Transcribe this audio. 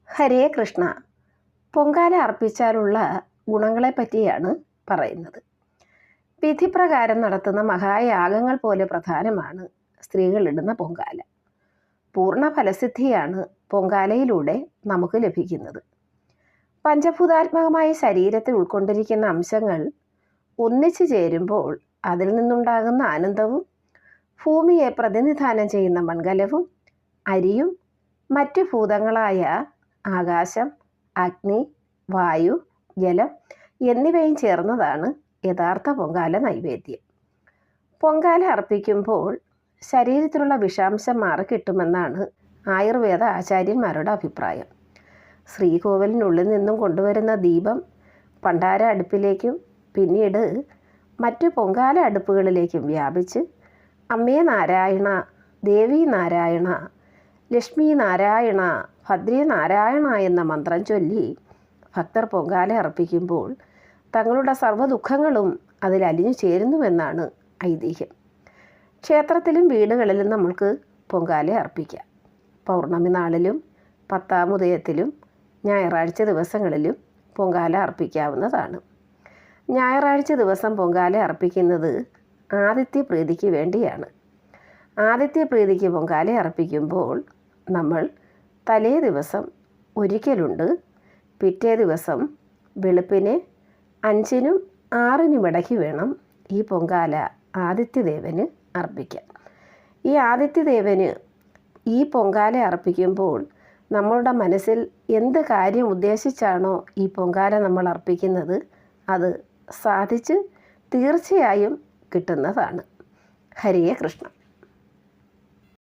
ഹരേ കൃഷ്ണ. പൊങ്കാല അർപ്പിച്ചാലുള്ള ഗുണങ്ങളെ പറ്റിയാണ് പറയുന്നത്. വിധിപ്രകാരം നടത്തുന്ന മഹായാഗങ്ങൾ പോലെ പ്രധാനമാണ് സ്ത്രീകളിടുന്ന പൊങ്കാല. പൂർണ്ണ ഫലസിദ്ധിയാണ് പൊങ്കാലയിലൂടെ നമുക്ക് ലഭിക്കുന്നത്. പഞ്ചഭൂതാത്മകമായ ശരീരത്തിൽ ഉൾക്കൊണ്ടിരിക്കുന്ന അംശങ്ങൾ ഒന്നിച്ചു ചേരുമ്പോൾ അതിൽ നിന്നുണ്ടാകുന്ന ആനന്ദവും ഭൂമിയെ പ്രതിനിധാനം ചെയ്യുന്ന മണ്ഡലവും അരിയും മറ്റു ഭൂതങ്ങളായ ആകാശം, അഗ്നി, വായു, ജലം എന്നിവയും ചേർന്നതാണ് യഥാർത്ഥ പൊങ്കാല നൈവേദ്യം. പൊങ്കാല അർപ്പിക്കുമ്പോൾ ശരീരത്തിലുള്ള വിഷാംശം മാറിക്കിട്ടുമെന്നാണ് ആയുർവേദ ആചാര്യന്മാരുടെ അഭിപ്രായം. ശ്രീകോവിലിനുള്ളിൽ നിന്നും കൊണ്ടുവരുന്ന ദീപം പണ്ടാര അടുപ്പിലേക്കും പിന്നീട് മറ്റു പൊങ്കാല അടുപ്പുകളിലേക്കും വ്യാപിച്ച് അമ്മേ നാരായണ, ദേവി നാരായണ, ലക്ഷ്മി നാരായണ, ഭദ്രേ നാരായണ എന്ന മന്ത്രം ചൊല്ലി ഭക്തർ പൊങ്കാല അർപ്പിക്കുമ്പോൾ തങ്ങളുടെ സർവ്വദുഃഖങ്ങളും അതിൽ അലിഞ്ഞു ചേരുന്നുവെന്നാണ് ഐതിഹ്യം. ക്ഷേത്രത്തിലും വീടുകളിലും നമ്മൾക്ക് പൊങ്കാല അർപ്പിക്കാം. പൗർണമി നാളിലും 10-ാം ഉദയത്തിലും ഞായറാഴ്ച ദിവസങ്ങളിലും പൊങ്കാല അർപ്പിക്കാവുന്നതാണ്. ഞായറാഴ്ച ദിവസം പൊങ്കാല അർപ്പിക്കുന്നത് ആദിത്യപ്രീതിക്ക് വേണ്ടിയാണ്. ആദിത്യപ്രീതിക്ക് പൊങ്കാല അർപ്പിക്കുമ്പോൾ നമ്മൾ തലേ ദിവസം ഒരിക്കലുണ്ട്, പിറ്റേ ദിവസം വെളുപ്പിനെ 5-നും 6-നും ഇടയ്ക്ക് വേണം ഈ പൊങ്കാല ആദിത്യദേവന് അർപ്പിക്കാൻ. ഈ ആദിത്യദേവന് ഈ പൊങ്കാല അർപ്പിക്കുമ്പോൾ നമ്മളുടെ മനസ്സിൽ എന്ത് കാര്യം ഉദ്ദേശിച്ചാണോ ഈ പൊങ്കാല നമ്മൾ അർപ്പിക്കുന്നത് അത് സാധിച്ച് തീർച്ചയായും കിട്ടുന്നതാണ്. ഹരേ കൃഷ്ണ.